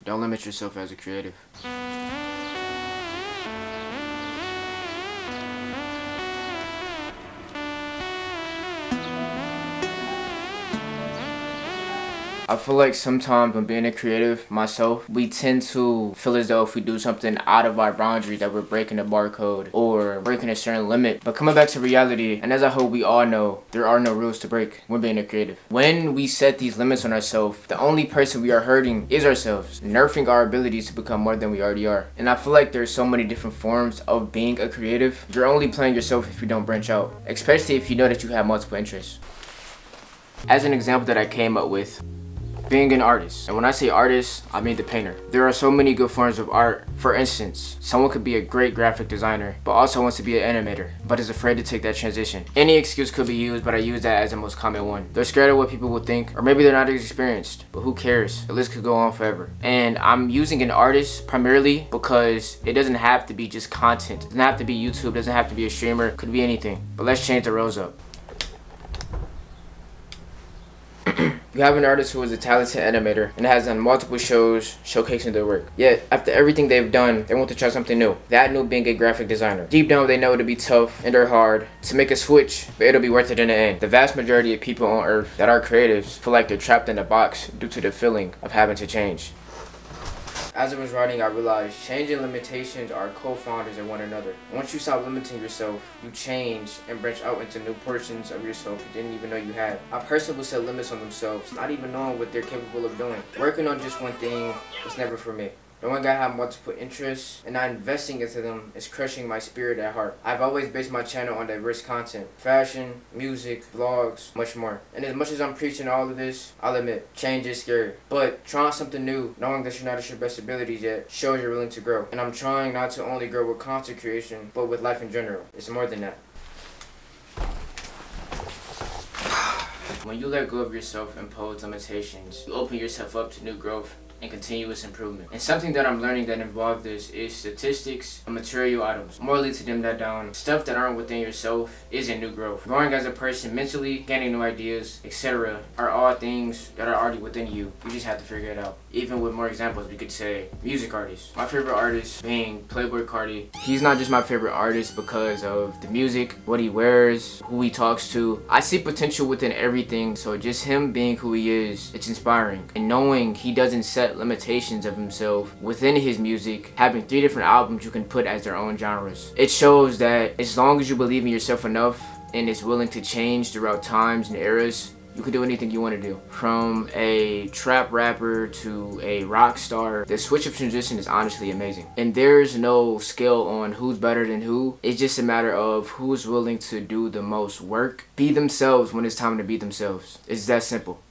Don't limit yourself as a creative. I feel like sometimes when being a creative myself, we tend to feel as though if we do something out of our boundaries that we're breaking a barcode or breaking a certain limit. But coming back to reality, and as I hope we all know, there are no rules to break when being a creative. When we set these limits on ourselves, the only person we are hurting is ourselves, nerfing our abilities to become more than we already are. And I feel like there's so many different forms of being a creative. You're only playing yourself if you don't branch out, especially if you know that you have multiple interests. As an example that I came up with, being an artist. And when I say artist, I mean the painter. There are so many good forms of art. For instance, someone could be a great graphic designer, but also wants to be an animator, but is afraid to take that transition. Any excuse could be used, but I use that as the most common one. They're scared of what people will think, or maybe they're not as experienced, but who cares? The list could go on forever. And I'm using an artist primarily because it doesn't have to be just content. It doesn't have to be YouTube, it doesn't have to be a streamer, it could be anything. But let's change the roles up. You have an artist who is a talented animator and has done multiple shows showcasing their work. Yet, after everything they've done, they want to try something new. That new being a graphic designer. Deep down, they know it'll be tough and they're hard to make a switch, but it'll be worth it in the end. The vast majority of people on Earth that are creatives feel like they're trapped in a box due to the feeling of having to change. As I was writing, I realized change and limitations are co-founders of one another. Once you stop limiting yourself, you change and branch out into new portions of yourself you didn't even know you had. A person will set limits on themselves, not even knowing what they're capable of doing. Working on just one thing was never for me. Knowing I have multiple interests and not investing into them is crushing my spirit at heart. I've always based my channel on diverse content. Fashion, music, vlogs, much more. And as much as I'm preaching all of this, I'll admit, change is scary. But trying something new, knowing that you're not at your best abilities yet, shows you're willing to grow. And I'm trying not to only grow with content creation, but with life in general. It's more than that. When you let go of your self-imposed limitations, you open yourself up to new growth and continuous improvement. And something that I'm learning that involves this is statistics and material items. Morally, to dim that down, stuff that aren't within yourself isn't new growth. Growing as a person mentally, gaining new ideas, etc. are all things that are already within you. You just have to figure it out. Even with more examples, we could say music artists. My favorite artist being Playboi Carti. He's not just my favorite artist because of the music, what he wears, who he talks to. I see potential within everything, so just him being who he is, it's inspiring. And knowing he doesn't set limitations of himself within his music, having 3 different albums you can put as their own genres. It shows that as long as you believe in yourself enough and is willing to change throughout times and eras, you can do anything you want to do. From a trap rapper to a rock star, the switch of transition is honestly amazing. And there's no scale on who's better than who. It's just a matter of who's willing to do the most work. Be themselves when it's time to be themselves. It's that simple.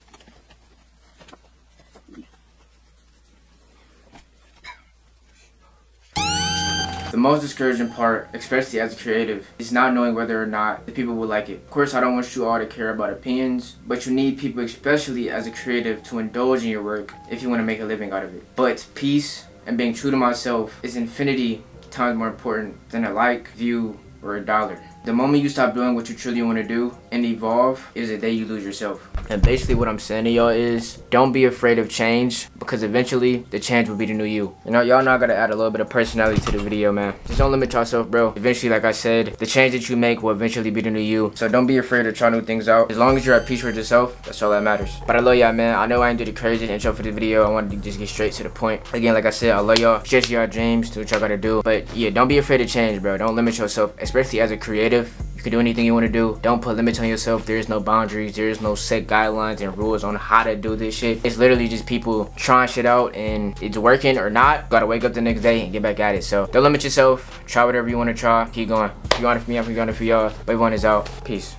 The most discouraging part, especially as a creative, is not knowing whether or not the people will like it. Of course, I don't want you all to care about opinions, but you need people, especially as a creative, to indulge in your work if you want to make a living out of it. But peace and being true to myself is infinity times more important than a like, view, or a dollar. The moment you stop doing what you truly want to do and evolve is the day you lose yourself. And basically what I'm saying to y'all is, don't be afraid of change, because eventually the change will be the new you. You know, y'all now gotta add a little bit of personality to the video, man. Just don't limit yourself, bro. Eventually, like I said, the change that you make will eventually be the new you. So don't be afraid to try new things out. As long as you're at peace with yourself, that's all that matters. But I love y'all, man. I know I ain't do the crazy intro for the video. I wanted to just get straight to the point. Again, like I said, I love y'all. Chase your dreams, do what y'all gotta do. But yeah, don't be afraid to change, bro. Don't limit yourself, especially as a creative. You can do anything you want to do. Don't put limits on yourself. There is no boundaries. There is no set guidelines and rules on how to do this shit. It's literally just people trying shit out, and it's working or not. Gotta wake up the next day and get back at it. So don't limit yourself. Try whatever you want to try. Keep going. Keep going for me. I'm going for y'all. Wave 1 is out. Peace.